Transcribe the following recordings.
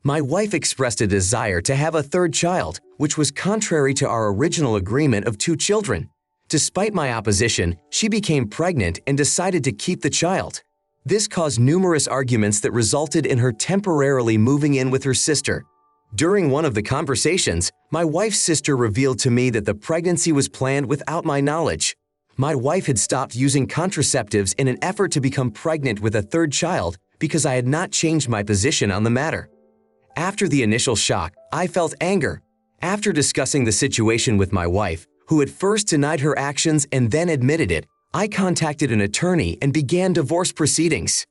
My wife expressed a desire to have a third child, which was contrary to our original agreement of 2 children. Despite my opposition, she became pregnant and decided to keep the child. This caused numerous arguments that resulted in her temporarily moving in with her sister. During one of the conversations, my wife's sister revealed to me that the pregnancy was planned without my knowledge. My wife had stopped using contraceptives in an effort to become pregnant with a third child because I had not changed my position on the matter. After the initial shock, I felt anger. After discussing the situation with my wife, who had first denied her actions and then admitted it, I contacted an attorney and began divorce proceedings.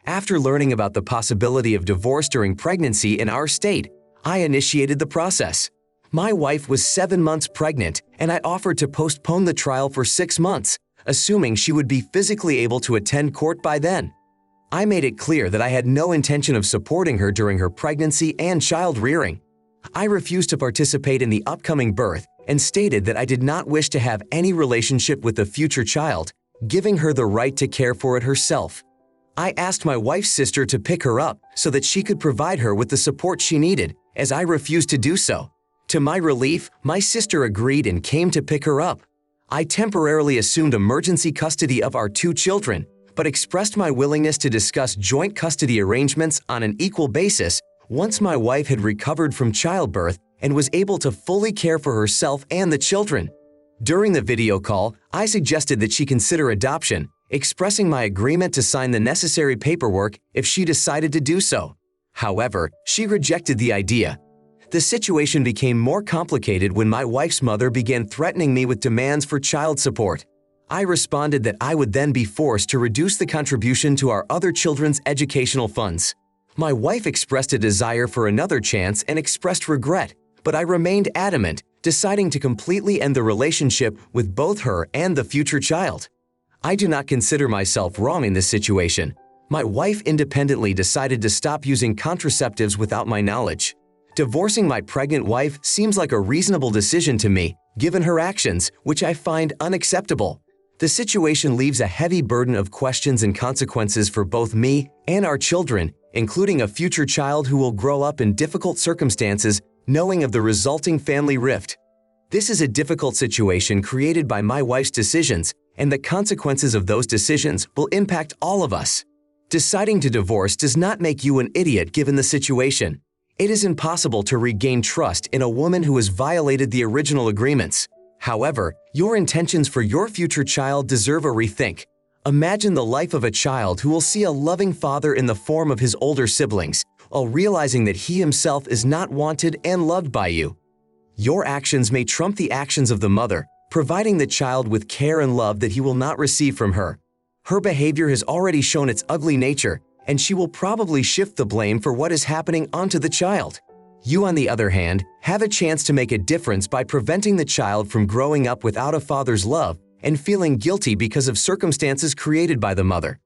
After learning about the possibility of divorce during pregnancy in our state, I initiated the process. My wife was 7 months pregnant, and I offered to postpone the trial for 6 months, assuming she would be physically able to attend court by then. I made it clear that I had no intention of supporting her during her pregnancy and child rearing. I refused to participate in the upcoming birth and stated that I did not wish to have any relationship with the future child, giving her the right to care for it herself. I asked my wife's sister to pick her up so that she could provide her with the support she needed, as I refused to do so. To my relief, my sister agreed and came to pick her up. I temporarily assumed emergency custody of our 2 children, but expressed my willingness to discuss joint custody arrangements on an equal basis once my wife had recovered from childbirth and was able to fully care for herself and the children. During the video call, I suggested that she consider adoption, expressing my agreement to sign the necessary paperwork if she decided to do so. However, she rejected the idea. The situation became more complicated when my wife's mother began threatening me with demands for child support. I responded that I would then be forced to reduce the contribution to our other children's educational funds. My wife expressed a desire for another chance and expressed regret, but I remained adamant, deciding to completely end the relationship with both her and the future child. I do not consider myself wrong in this situation. My wife independently decided to stop using contraceptives without my knowledge. Divorcing my pregnant wife seems like a reasonable decision to me, given her actions, which I find unacceptable. The situation leaves a heavy burden of questions and consequences for both me and our children, including a future child who will grow up in difficult circumstances knowing of the resulting family rift. This is a difficult situation created by my wife's decisions, and the consequences of those decisions will impact all of us. Deciding to divorce does not make you an idiot given the situation. It is impossible to regain trust in a woman who has violated the original agreements. However, your intentions for your future child deserve a rethink. Imagine the life of a child who will see a loving father in the form of his older siblings, while realizing that he himself is not wanted and loved by you. Your actions may trump the actions of the mother, providing the child with care and love that he will not receive from her. Her behavior has already shown its ugly nature, and she will probably shift the blame for what is happening onto the child. You, on the other hand, have a chance to make a difference by preventing the child from growing up without a father's love and feeling guilty because of circumstances created by the mother.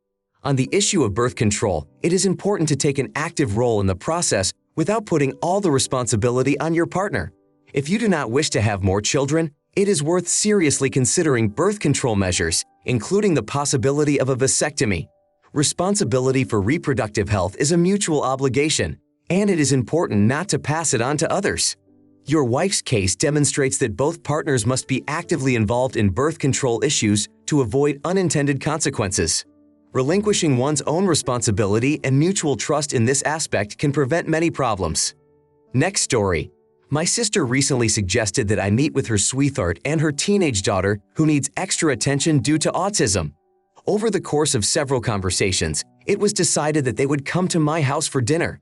On the issue of birth control, it is important to take an active role in the process without putting all the responsibility on your partner. If you do not wish to have more children, it is worth seriously considering birth control measures, including the possibility of a vasectomy. Responsibility for reproductive health is a mutual obligation, and it is important not to pass it on to others. Your wife's case demonstrates that both partners must be actively involved in birth control issues to avoid unintended consequences. Relinquishing one's own responsibility and mutual trust in this aspect can prevent many problems. Next story. My sister recently suggested that I meet with her sweetheart and her teenage daughter who needs extra attention due to autism. Over the course of several conversations, it was decided that they would come to my house for dinner.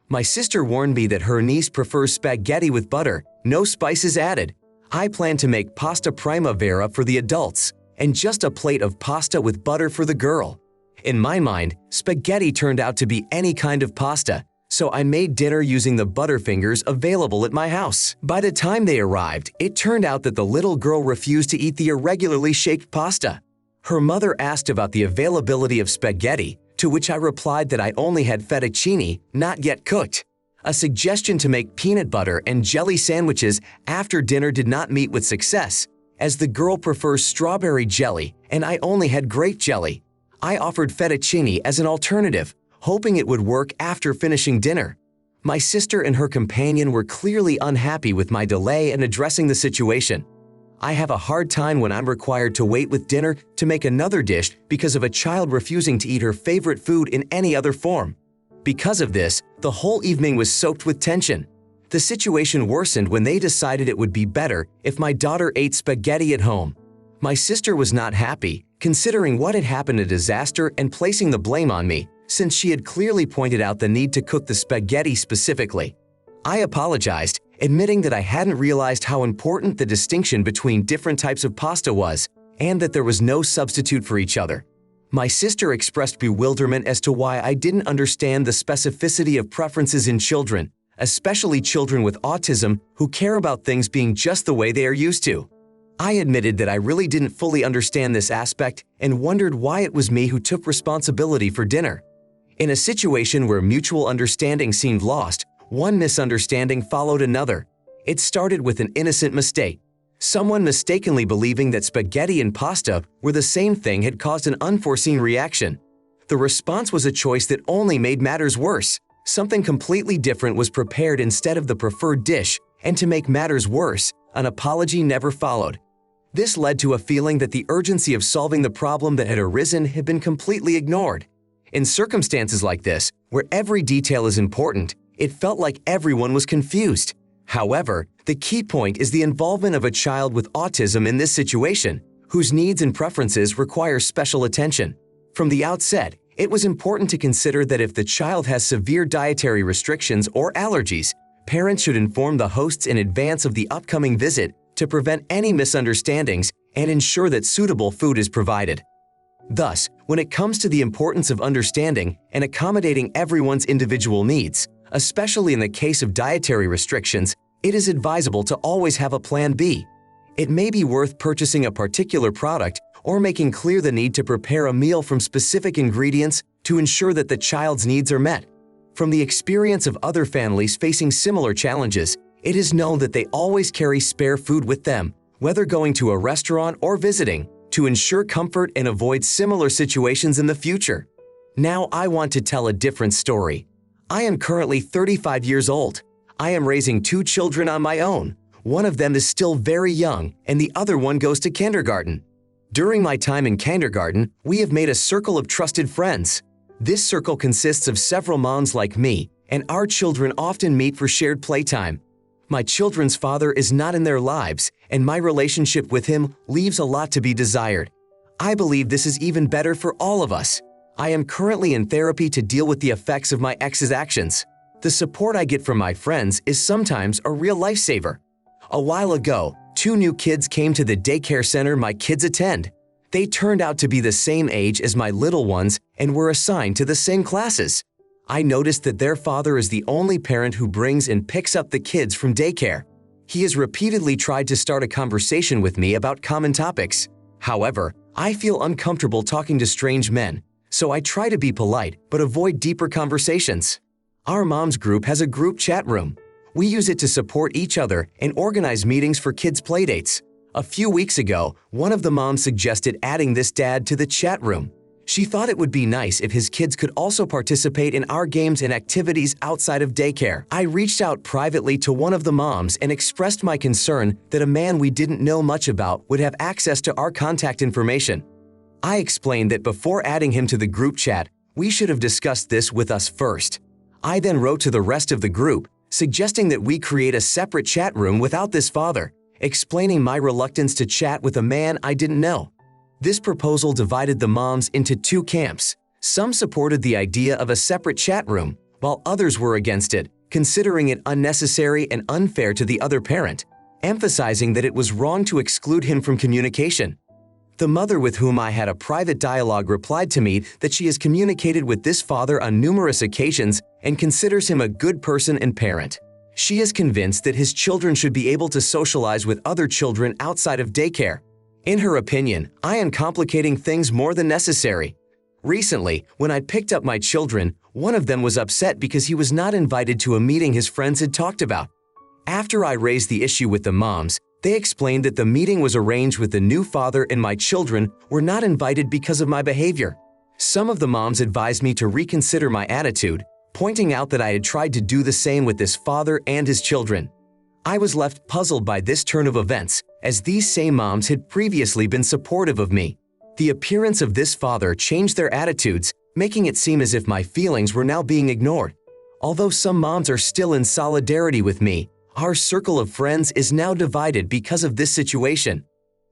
My sister warned me that her niece prefers spaghetti with butter, no spices added. I plan to make pasta primavera for the adults, and just a plate of pasta with butter for the girl. In my mind, spaghetti turned out to be any kind of pasta, so I made dinner using the Butterfingers available at my house. By the time they arrived, it turned out that the little girl refused to eat the irregularly shaped pasta. Her mother asked about the availability of spaghetti, to which I replied that I only had fettuccine, not yet cooked. A suggestion to make peanut butter and jelly sandwiches after dinner did not meet with success, as the girl prefers strawberry jelly and I only had grape jelly. I offered fettuccine as an alternative, hoping it would work after finishing dinner. My sister and her companion were clearly unhappy with my delay in addressing the situation. I have a hard time when I'm required to wait with dinner to make another dish because of a child refusing to eat her favorite food in any other form. Because of this, the whole evening was soaked with tension. The situation worsened when they decided it would be better if my daughter ate spaghetti at home. My sister was not happy, considering what had happened a disaster and placing the blame on me, since she had clearly pointed out the need to cook the spaghetti specifically. I apologized, admitting that I hadn't realized how important the distinction between different types of pasta was, and that there was no substitute for each other. My sister expressed bewilderment as to why I didn't understand the specificity of preferences in children, especially children with autism who care about things being just the way they are used to. I admitted that I really didn't fully understand this aspect and wondered why it was me who took responsibility for dinner. In a situation where mutual understanding seemed lost, one misunderstanding followed another. It started with an innocent mistake. Someone mistakenly believing that spaghetti and pasta were the same thing had caused an unforeseen reaction. The response was a choice that only made matters worse. Something completely different was prepared instead of the preferred dish, and to make matters worse, an apology never followed. This led to a feeling that the urgency of solving the problem that had arisen had been completely ignored. In circumstances like this, where every detail is important, it felt like everyone was confused. However, the key point is the involvement of a child with autism in this situation, whose needs and preferences require special attention. From the outset, it was important to consider that if the child has severe dietary restrictions or allergies, parents should inform the hosts in advance of the upcoming visit to prevent any misunderstandings and ensure that suitable food is provided. Thus, when it comes to the importance of understanding and accommodating everyone's individual needs, especially in the case of dietary restrictions, it is advisable to always have a plan B. It may be worth purchasing a particular product or making clear the need to prepare a meal from specific ingredients to ensure that the child's needs are met. From the experience of other families facing similar challenges, it is known that they always carry spare food with them, whether going to a restaurant or visiting, to ensure comfort and avoid similar situations in the future. Now I want to tell a different story. I am currently 35 years old. I am raising 2 children on my own. One of them is still very young, and the other one goes to kindergarten. During my time in kindergarten, we have made a circle of trusted friends. This circle consists of several moms like me, and our children often meet for shared playtime. My children's father is not in their lives, and my relationship with him leaves a lot to be desired. I believe this is even better for all of us. I am currently in therapy to deal with the effects of my ex's actions. The support I get from my friends is sometimes a real lifesaver. A while ago, 2 new kids came to the daycare center my kids attend. They turned out to be the same age as my little ones and were assigned to the same classes. I noticed that their father is the only parent who brings and picks up the kids from daycare. He has repeatedly tried to start a conversation with me about common topics. However, I feel uncomfortable talking to strange men, so I try to be polite but avoid deeper conversations. Our moms group has a group chat room. We use it to support each other and organize meetings for kids' playdates. A few weeks ago, one of the moms suggested adding this dad to the chat room. She thought it would be nice if his kids could also participate in our games and activities outside of daycare. I reached out privately to one of the moms and expressed my concern that a man we didn't know much about would have access to our contact information. I explained that before adding him to the group chat, we should have discussed this with us first. I then wrote to the rest of the group, suggesting that we create a separate chat room without this father, explaining my reluctance to chat with a man I didn't know. This proposal divided the moms into 2 camps. Some supported the idea of a separate chat room, while others were against it, considering it unnecessary and unfair to the other parent, emphasizing that it was wrong to exclude him from communication. The mother with whom I had a private dialogue replied to me that she has communicated with this father on numerous occasions and considers him a good person and parent. She is convinced that his children should be able to socialize with other children outside of daycare. In her opinion, I am complicating things more than necessary. Recently, when I picked up my children, one of them was upset because he was not invited to a meeting his friends had talked about. After I raised the issue with the moms, they explained that the meeting was arranged with the new father and my children were not invited because of my behavior. Some of the moms advised me to reconsider my attitude, pointing out that I had tried to do the same with this father and his children. I was left puzzled by this turn of events, as these same moms had previously been supportive of me. The appearance of this father changed their attitudes, making it seem as if my feelings were now being ignored. Although some moms are still in solidarity with me, our circle of friends is now divided because of this situation.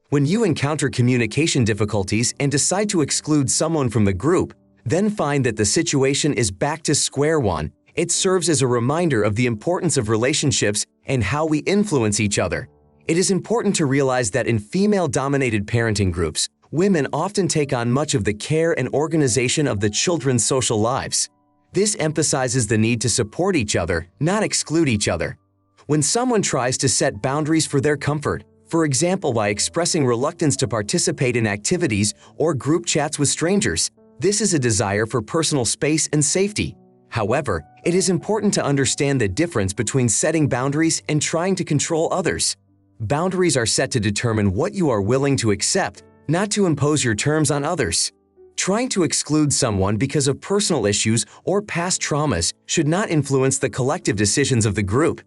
When you encounter communication difficulties and decide to exclude someone from the group, then find that the situation is back to square one, it serves as a reminder of the importance of relationships and how we influence each other. It is important to realize that in female-dominated parenting groups, women often take on much of the care and organization of the children's social lives. This emphasizes the need to support each other, not exclude each other. When someone tries to set boundaries for their comfort, for example by expressing reluctance to participate in activities or group chats with strangers, this is a desire for personal space and safety. However, it is important to understand the difference between setting boundaries and trying to control others. Boundaries are set to determine what you are willing to accept, not to impose your terms on others. Trying to exclude someone because of personal issues or past traumas should not influence the collective decisions of the group.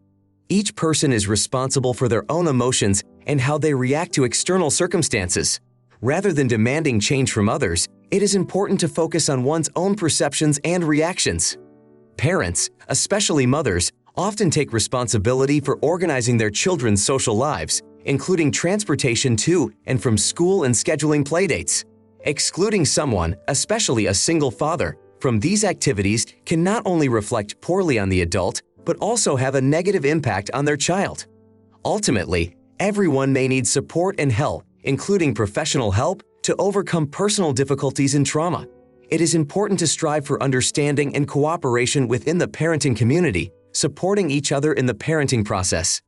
Each person is responsible for their own emotions and how they react to external circumstances. Rather than demanding change from others, it is important to focus on one's own perceptions and reactions. Parents, especially mothers, often take responsibility for organizing their children's social lives, including transportation to and from school and scheduling playdates. Excluding someone, especially a single father, from these activities can not only reflect poorly on the adult, but also have a negative impact on their child. Ultimately, everyone may need support and help, including professional help, to overcome personal difficulties and trauma. It is important to strive for understanding and cooperation within the parenting community, supporting each other in the parenting process.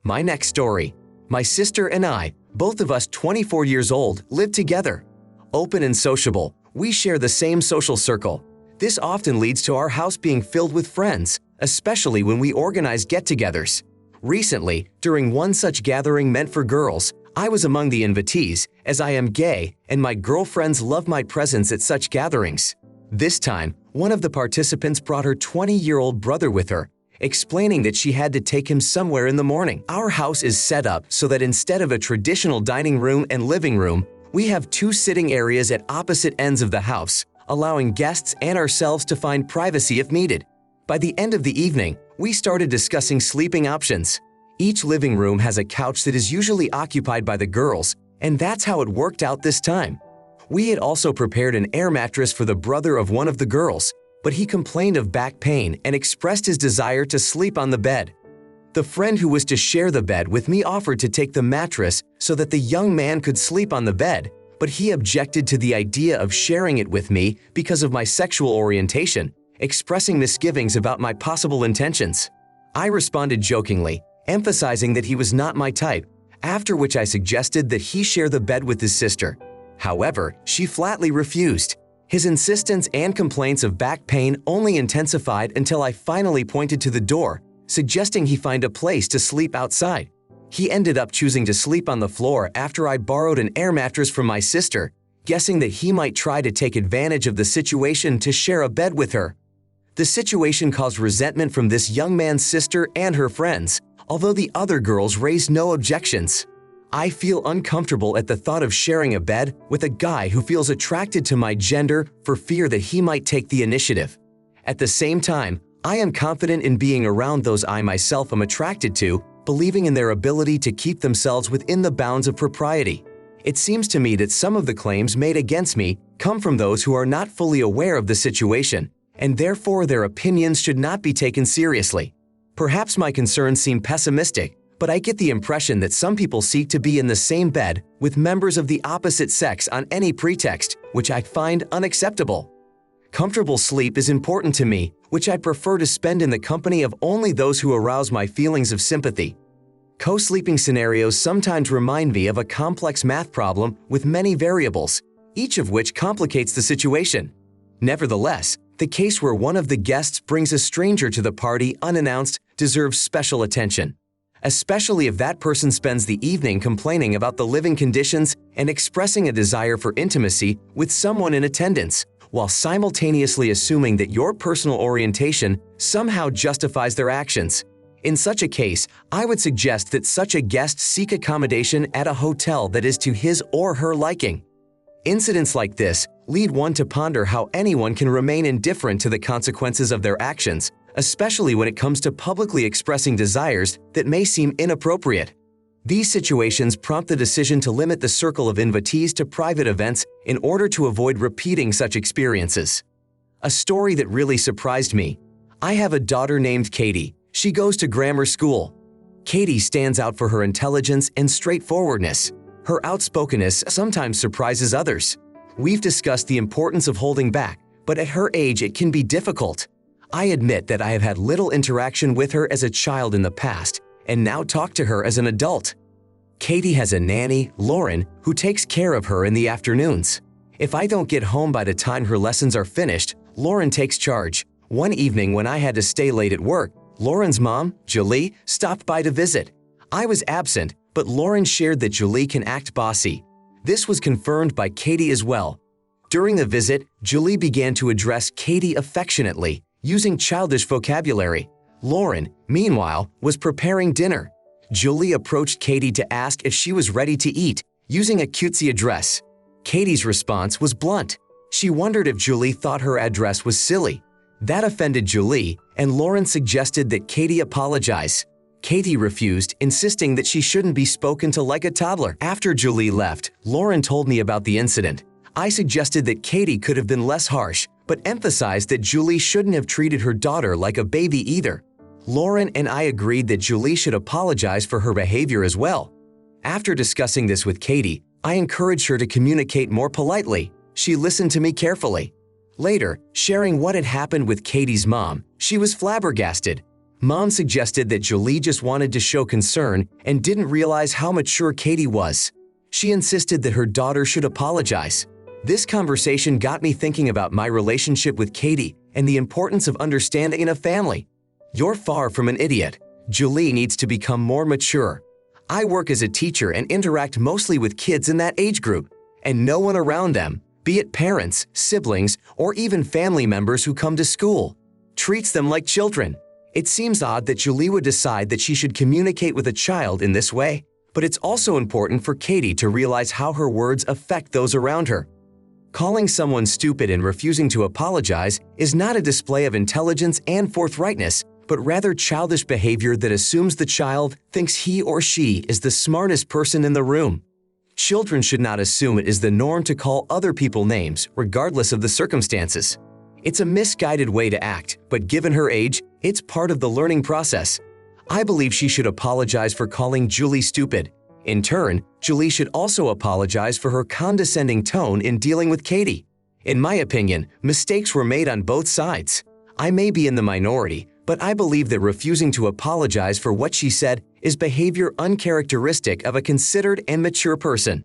My next story. My sister and I, both of us 24 years old, live together. Open and sociable, we share the same social circle. This often leads to our house being filled with friends, especially when we organize get-togethers. Recently, during one such gathering meant for girls, I was among the invitees, as I am gay and my girlfriends love my presence at such gatherings. This time, one of the participants brought her 20-year-old brother with her, explaining that she had to take him somewhere in the morning. Our house is set up so that instead of a traditional dining room and living room, we have two sitting areas at opposite ends of the house, allowing guests and ourselves to find privacy if needed. By the end of the evening, we started discussing sleeping options. Each living room has a couch that is usually occupied by the girls, and that's how it worked out this time. We had also prepared an air mattress for the brother of one of the girls, but he complained of back pain and expressed his desire to sleep on the bed. The friend who was to share the bed with me offered to take the mattress so that the young man could sleep on the bed, but he objected to the idea of sharing it with me because of my sexual orientation, expressing misgivings about my possible intentions. I responded jokingly, emphasizing that he was not my type, after which I suggested that he share the bed with his sister. However, she flatly refused. His insistence and complaints of back pain only intensified until I finally pointed to the door, suggesting he find a place to sleep outside. He ended up choosing to sleep on the floor after I borrowed an air mattress from my sister, guessing that he might try to take advantage of the situation to share a bed with her. The situation caused resentment from this young man's sister and her friends, although the other girls raised no objections. I feel uncomfortable at the thought of sharing a bed with a guy who feels attracted to my gender for fear that he might take the initiative. At the same time, I am confident in being around those I myself am attracted to, believing in their ability to keep themselves within the bounds of propriety. It seems to me that some of the claims made against me come from those who are not fully aware of the situation, and therefore their opinions should not be taken seriously. Perhaps my concerns seem pessimistic, but I get the impression that some people seek to be in the same bed with members of the opposite sex on any pretext, which I find unacceptable. Comfortable sleep is important to me, which I prefer to spend in the company of only those who arouse my feelings of sympathy. Co-sleeping scenarios sometimes remind me of a complex math problem with many variables, each of which complicates the situation. Nevertheless, the case where one of the guests brings a stranger to the party unannounced deserves special attention, especially if that person spends the evening complaining about the living conditions and expressing a desire for intimacy with someone in attendance, while simultaneously assuming that your personal orientation somehow justifies their actions. In such a case, I would suggest that such a guest seek accommodation at a hotel that is to his or her liking. Incidents like this lead one to ponder how anyone can remain indifferent to the consequences of their actions, especially when it comes to publicly expressing desires that may seem inappropriate. These situations prompt the decision to limit the circle of invitees to private events in order to avoid repeating such experiences. A story that really surprised me. I have a daughter named Katie. She goes to grammar school. Katie stands out for her intelligence and straightforwardness. Her outspokenness sometimes surprises others. We've discussed the importance of holding back, but at her age it can be difficult. I admit that I have had little interaction with her as a child in the past, and now talk to her as an adult. Katie has a nanny, Lauren, who takes care of her in the afternoons. If I don't get home by the time her lessons are finished, Lauren takes charge. One evening when I had to stay late at work, Lauren's mom, Julie, stopped by to visit. I was absent, but Lauren shared that Julie can act bossy. This was confirmed by Katie as well. During the visit, Julie began to address Katie affectionately, using childish vocabulary. Lauren, meanwhile, was preparing dinner. Julie approached Katie to ask if she was ready to eat, using a cutesy address. Katie's response was blunt. She wondered if Julie thought her address was silly. That offended Julie, and Lauren suggested that Katie apologize. Katie refused, insisting that she shouldn't be spoken to like a toddler. After Julie left, Lauren told me about the incident. I suggested that Katie could have been less harsh, but emphasized that Julie shouldn't have treated her daughter like a baby either. Lauren and I agreed that Julie should apologize for her behavior as well. After discussing this with Katie, I encouraged her to communicate more politely. She listened to me carefully. Later, sharing what had happened with Katie's mom, she was flabbergasted. Mom suggested that Julie just wanted to show concern and didn't realize how mature Katie was. She insisted that her daughter should apologize. This conversation got me thinking about my relationship with Katie and the importance of understanding in a family. You're far from an idiot. Julie needs to become more mature. I work as a teacher and interact mostly with kids in that age group, and no one around them, be it parents, siblings, or even family members who come to school, treats them like children. It seems odd that Julie would decide that she should communicate with a child in this way, but it's also important for Katie to realize how her words affect those around her. Calling someone stupid and refusing to apologize is not a display of intelligence and forthrightness, but rather childish behavior that assumes the child thinks he or she is the smartest person in the room. Children should not assume it is the norm to call other people names, regardless of the circumstances. It's a misguided way to act, but given her age, it's part of the learning process. I believe she should apologize for calling Julie stupid. In turn, Julie should also apologize for her condescending tone in dealing with Katie. In my opinion, mistakes were made on both sides. I may be in the minority, but I believe that refusing to apologize for what she said is behavior uncharacteristic of a considered and mature person.